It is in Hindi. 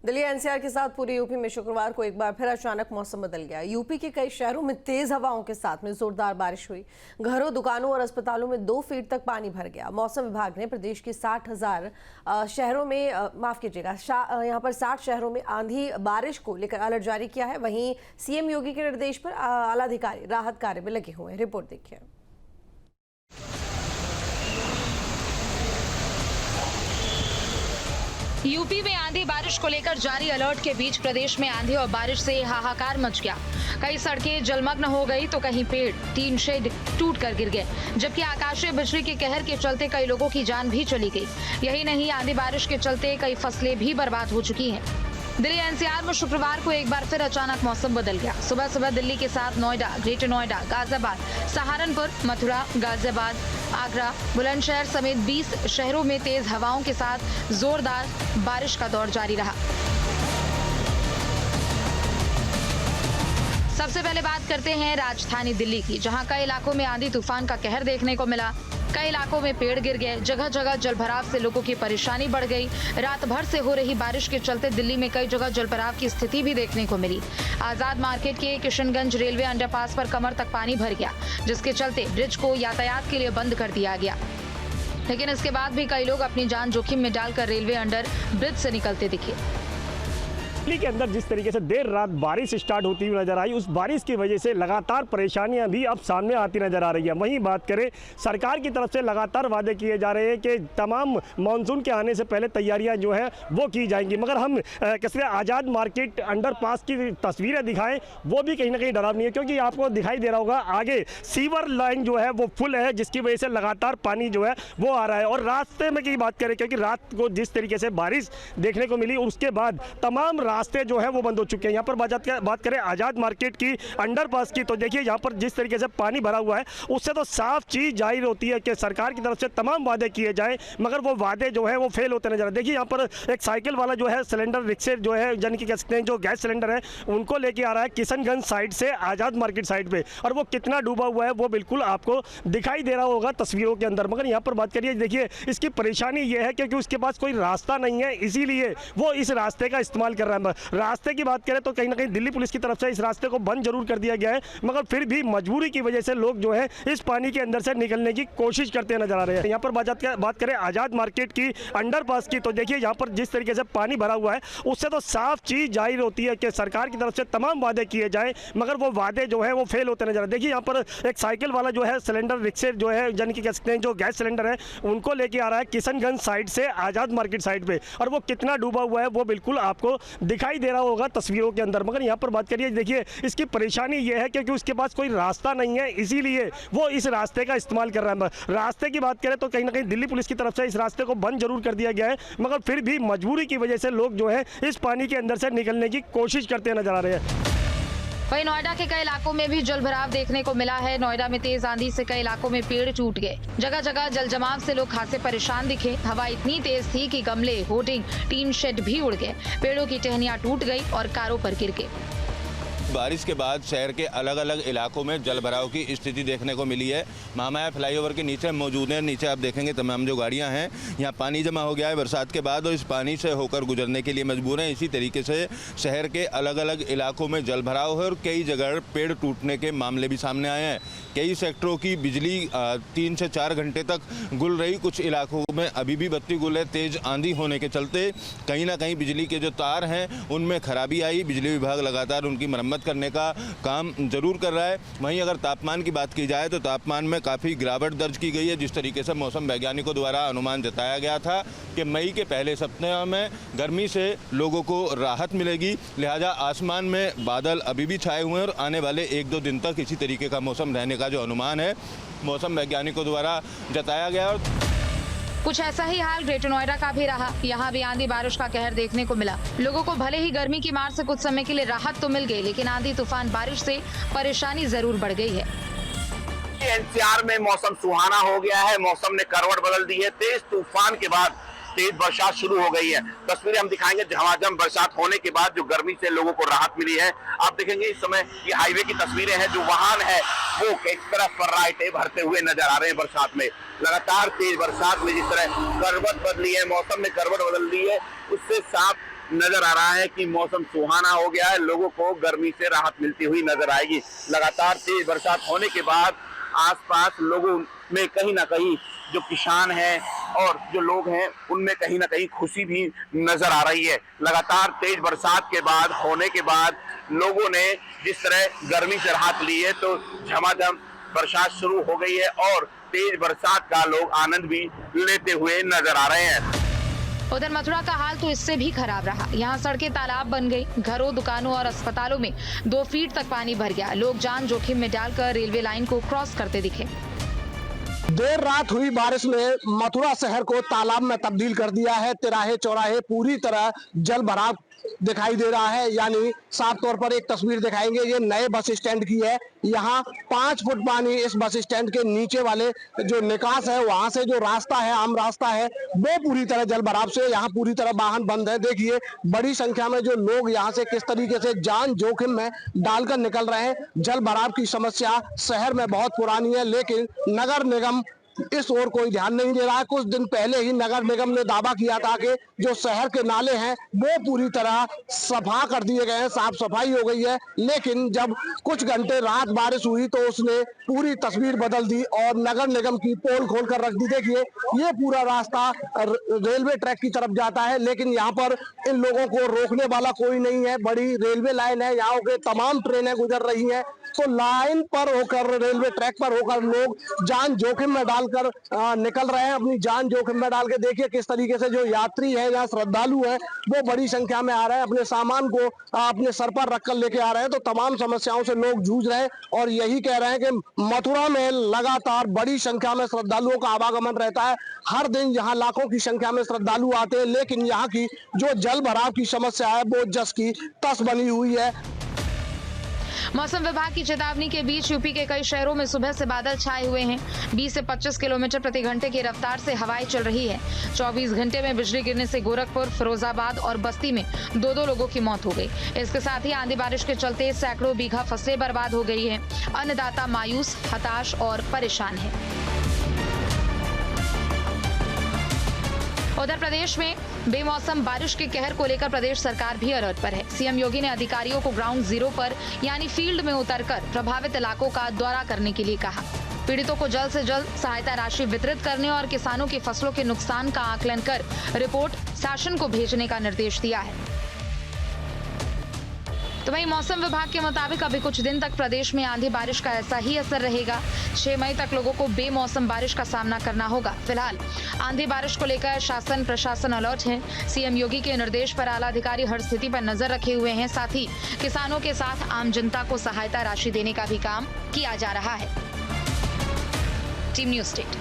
दिल्ली एनसीआर के साथ पूरे यूपी में शुक्रवार को एक बार फिर अचानक मौसम बदल गया। यूपी के कई शहरों में तेज हवाओं के साथ में जोरदार बारिश हुई। घरों, दुकानों और अस्पतालों में 2 फीट तक पानी भर गया। मौसम विभाग ने प्रदेश के 60,000 शहरों में यहाँ पर 60 शहरों में आंधी बारिश को लेकर अलर्ट जारी किया है। वहीं सीएम योगी के निर्देश पर आला अधिकारी राहत कार्य में लगे हुए हैं। रिपोर्ट देखिए। यूपी में आंधी बारिश को लेकर जारी अलर्ट के बीच प्रदेश में आंधी और बारिश से हाहाकार मच गया। कई सड़कें जलमग्न हो गई तो कहीं पेड़, टीन शेड टूट कर गिर गए, जबकि आकाशीय बिजली के कहर के चलते कई लोगों की जान भी चली गई। यही नहीं, आंधी बारिश के चलते कई फसलें भी बर्बाद हो चुकी हैं। दिल्ली एनसीआर में शुक्रवार को एक बार फिर अचानक मौसम बदल गया। सुबह सुबह दिल्ली के साथ नोएडा, ग्रेटर नोएडा, गाजियाबाद, सहारनपुर, मथुरा, गाजियाबाद, आगरा, बुलंदशहर समेत 20 शहरों में तेज हवाओं के साथ जोरदार बारिश का दौर जारी रहा। सबसे पहले बात करते हैं राजधानी दिल्ली की, जहां कई इलाकों में आंधी तूफान का कहर देखने को मिला। कई इलाकों में पेड़ गिर गए, जगह जगह जलभराव से लोगों की परेशानी बढ़ गई। रात भर से हो रही बारिश के चलते दिल्ली में कई जगह जलभराव की स्थिति भी देखने को मिली। आजाद मार्केट के किशनगंज रेलवे अंडरपास पर कमर तक पानी भर गया, जिसके चलते ब्रिज को यातायात के लिए बंद कर दिया गया। लेकिन इसके बाद भी कई लोग अपनी जान जोखिम में डालकर रेलवे अंडर ब्रिज से निकलते दिखे। दिल्ली के अंदर जिस तरीके से देर रात बारिश स्टार्ट होती हुई नजर आई, उस बारिश की वजह से लगातार परेशानियां भी अब सामने आती नजर आ रही है। वहीं बात करें, सरकार की तरफ से लगातार वादे किए जा रहे हैं कि तमाम मानसून के आने से पहले तैयारियां जो है वो की जाएंगी, मगर हम किसी आज़ाद मार्केट अंडरपास की तस्वीरें दिखाएं वो भी कहीं ना कहीं डरावनी है, क्योंकि आपको दिखाई दे रहा होगा आगे सीवर लाइन जो है वो फुल है, जिसकी वजह से लगातार पानी जो है वो आ रहा है। और रास्ते में की बात करें, क्योंकि रात को जिस तरीके से बारिश देखने को मिली, उसके बाद तमाम रास्ते जो है वो बंद हो चुके हैं। यहाँ पर बात करें आज़ाद मार्केट की अंडरपास की, तो देखिए यहाँ पर जिस तरीके से पानी भरा हुआ है, उससे तो साफ चीज़ जाहिर होती है कि सरकार की तरफ से तमाम वादे किए जाएं, मगर वो वादे जो है वो फेल होते नजर आ रहे हैं। देखिए यहाँ पर एक साइकिल वाला जो है सिलेंडर रिक्शे जो है यानी कि कह सकते हैं जो गैस सिलेंडर है उनको लेके आ रहा है किशनगंज साइड से आज़ाद मार्केट साइड पे, और वो कितना डूबा हुआ है वो बिल्कुल आपको दिखाई दे रहा होगा तस्वीरों के अंदर। मगर यहाँ पर बात करिए, देखिए इसकी परेशानी ये है क्योंकि उसके पास कोई रास्ता नहीं है, इसीलिए वो इस रास्ते का इस्तेमाल कर रहा है। रास्ते की बात करें तो कहीं ना कहीं दिल्ली पुलिस की तरफ से इस रास्ते को बंद जरूर कर दिया गया है, मगर फिर भी मजबूरी की वजह से लोग जो है इस पानी के अंदर से निकलने की कोशिश करते नजर आ रहे हैं। यहाँ पर बात करें आज़ाद मार्केट की अंडरपास की, तो देखिए यहाँ पर जिस तरीके से पानी भरा हुआ है, उससे तो साफ चीज़ जाहिर होती है कि सरकार की तरफ से तमाम वादे किए जाएं, मगर वो वादे जो है वो फेल होते नजर आ रहे हैं। देखिए यहाँ पर एक साइकिल वाला जो है सिलेंडर रिक्शे जो है यानी कि कह सकते हैं जो गैस सिलेंडर है उनको लेके आ रहा है किशनगंज साइड से आज़ाद मार्केट साइड पे, और वो कितना डूबा हुआ है वो बिल्कुल आपको दिखाई दे रहा होगा तस्वीरों के अंदर। मगर यहाँ पर बात करिए, देखिए इसकी परेशानी ये है क्योंकि उसके पास कोई रास्ता नहीं है, इसीलिए वो इस रास्ते का इस्तेमाल कर रहा है। रास्ते की बात करें तो कहीं ना कहीं दिल्ली पुलिस की तरफ से इस रास्ते को बंद जरूर कर दिया गया है, मगर फिर भी मजबूरी की वजह से लोग जो है इस पानी के अंदर से निकलने की कोशिश करते नजर आ रहे हैं। वहीं नोएडा के कई इलाकों में भी जलभराव देखने को मिला है। नोएडा में तेज आंधी से कई इलाकों में पेड़ टूट गए, जगह जगह जल जमाव से लोग खासे परेशान दिखे। हवा इतनी तेज थी कि गमले, होर्डिंग, टीन शेड भी उड़ गए, पेड़ों की टहनियां टूट गई और कारों पर गिर गए। बारिश के बाद शहर के अलग अलग इलाकों में जलभराव की स्थिति देखने को मिली है। महामाया फ्लाईओवर के नीचे मौजूद है। नीचे आप देखेंगे तमाम जो गाड़ियां हैं, यहाँ पानी जमा हो गया है बरसात के बाद, और इस पानी से होकर गुजरने के लिए मजबूर हैं। इसी तरीके से शहर के अलग अलग इलाकों में जलभराव है और कई जगह पेड़ टूटने के मामले भी सामने आए हैं। कई सेक्टरों की बिजली 3 से 4 घंटे तक गुल रही, कुछ इलाकों में अभी भी बत्ती गुल है। तेज आंधी होने के चलते कहीं ना कहीं बिजली के जो तार हैं उनमें खराबी आई। बिजली विभाग लगातार उनकी मरम्मत करने का काम जरूर कर रहा है। वहीं अगर तापमान की बात की जाए तो तापमान में काफ़ी गिरावट दर्ज की गई है। जिस तरीके से मौसम वैज्ञानिकों द्वारा अनुमान जताया गया था कि मई के पहले सप्ताह में गर्मी से लोगों को राहत मिलेगी, लिहाजा आसमान में बादल अभी भी छाए हुए हैं और आने वाले 1-2 दिन तक इसी तरीके का मौसम रहने का जो अनुमान है मौसम वैज्ञानिकों द्वारा जताया गया। कुछ ऐसा ही हाल ग्रेटर नोएडा का भी रहा। यहाँ भी आंधी बारिश का कहर देखने को मिला। लोगों को भले ही गर्मी की मार से कुछ समय के लिए राहत तो मिल गई, लेकिन आंधी तूफान बारिश से परेशानी जरूर बढ़ गई है। एनसीआर में मौसम सुहाना हो गया है। मौसम ने करवट बदल दी है। तेज तूफान के बाद तेज बरसात शुरू हो गई है। तस्वीरें हम दिखाएंगे झमाझम बरसात होने के बाद जो गर्मी से लोगों को राहत मिली है। आप देखेंगे इस समय ये हाईवे की तस्वीरें हैं, जो वाहन है वो एक्सप्रेस फर्राइटें भरते हुए नजर आ रहे हैं बरसात में। लगातार तेज बरसात में जिस तरह करवट बदली है, मौसम ने करवट बदल दी है, उससे साफ नजर आ रहा है कि मौसम सुहाना हो गया है, लोगों को गर्मी से राहत मिलती हुई नजर आएगी। लगातार तेज बरसात होने के बाद आसपास लोगों में कहीं ना कहीं जो किसान हैं और जो लोग हैं उनमें कहीं ना कहीं खुशी भी नजर आ रही है। लगातार तेज बरसात के बाद होने के बाद लोगों ने जिस तरह गर्मी से राहत ली है तो झमाझम बरसात शुरू हो गई है और तेज बरसात का लोग आनंद भी लेते हुए नजर आ रहे हैं। उधर मथुरा का हाल तो इससे भी खराब रहा। यहाँ सड़कें तालाब बन गई, घरों, दुकानों और अस्पतालों में 2 फीट तक पानी भर गया। लोग जान जोखिम में डालकर रेलवे लाइन को क्रॉस करते दिखे। देर रात हुई बारिश ने मथुरा शहर को तालाब में तब्दील कर दिया है। तिराहे चौराहे पूरी तरह जल भराव दिखाई दे रहा है। यानी साफ तौर पर एक तस्वीर दिखाएंगे, ये नए बस स्टैंड की है। यहाँ 5 फुट पानी इस बस स्टैंड के नीचे वाले जो निकास है, वहां से जो रास्ता है, आम रास्ता है, वो पूरी तरह जल भराव से यहाँ पूरी तरह वाहन बंद है। देखिए बड़ी संख्या में जो लोग यहाँ से किस तरीके से जान जोखिम में डालकर निकल रहे हैं। जल भराव की समस्या शहर में बहुत पुरानी है, लेकिन नगर निगम इस ओर कोई ध्यान नहीं दे रहा है। कुछ दिन पहले ही नगर निगम ने दावा किया था कि जो शहर के नाले हैं वो पूरी तरह सफा कर दिए गए हैं, साफ सफाई हो गई है। लेकिन जब कुछ घंटे रात बारिश हुई तो उसने पूरी तस्वीर बदल दी और नगर निगम की पोल खोल कर रख दी। देखिए ये पूरा रास्ता रेलवे ट्रैक की तरफ जाता है, लेकिन यहाँ पर इन लोगों को रोकने वाला कोई नहीं है। बड़ी रेलवे लाइन है, यहाँ के तमाम ट्रेनें गुजर रही हैं, तो लाइन पर होकर, रेलवे ट्रैक पर होकर लोग जान जोखिम में डालकर निकल रहे हैं, अपनी जान जोखिम में डाल के। देखिए किस तरीके से जो यात्री है या श्रद्धालु है वो बड़ी संख्या में आ रहे हैं, अपने सामान को अपने सर पर रखकर लेके आ रहे हैं। तो तमाम समस्याओं से लोग जूझ रहे हैं और यही कह रहे हैं कि मथुरा में लगातार बड़ी संख्या में श्रद्धालुओं का आवागमन रहता है। हर दिन यहाँ लाखों की संख्या में श्रद्धालु आते हैं, लेकिन यहाँ की जो जल भराव की समस्या है वो जस की तस बनी हुई है। मौसम विभाग की चेतावनी के बीच यूपी के कई शहरों में सुबह से बादल छाए हुए हैं। 20 से 25 किलोमीटर प्रति घंटे की रफ्तार से हवाएं चल रही है। 24 घंटे में बिजली गिरने से गोरखपुर, फिरोजाबाद और बस्ती में 2-2 लोगों की मौत हो गई। इसके साथ ही आंधी बारिश के चलते सैकड़ों बीघा फसलें बर्बाद हो गई है। अन्नदाता मायूस, हताश और परेशान है। उधर प्रदेश में बेमौसम बारिश के कहर को लेकर प्रदेश सरकार भी अलर्ट पर है। सीएम योगी ने अधिकारियों को ग्राउंड जीरो पर यानी फील्ड में उतरकर प्रभावित इलाकों का दौरा करने के लिए कहा। पीड़ितों को जल्द से जल्द सहायता राशि वितरित करने और किसानों की फसलों के नुकसान का आकलन कर रिपोर्ट शासन को भेजने का निर्देश दिया है। तो वहीं मौसम विभाग के मुताबिक अभी कुछ दिन तक प्रदेश में आंधी बारिश का ऐसा ही असर रहेगा। 6 मई तक लोगों को बेमौसम बारिश का सामना करना होगा। फिलहाल आंधी बारिश को लेकर शासन प्रशासन अलर्ट है। सीएम योगी के निर्देश पर आला अधिकारी हर स्थिति पर नजर रखे हुए हैं। साथ ही किसानों के साथ आम जनता को सहायता राशि देने का भी काम किया जा रहा है। Team news state.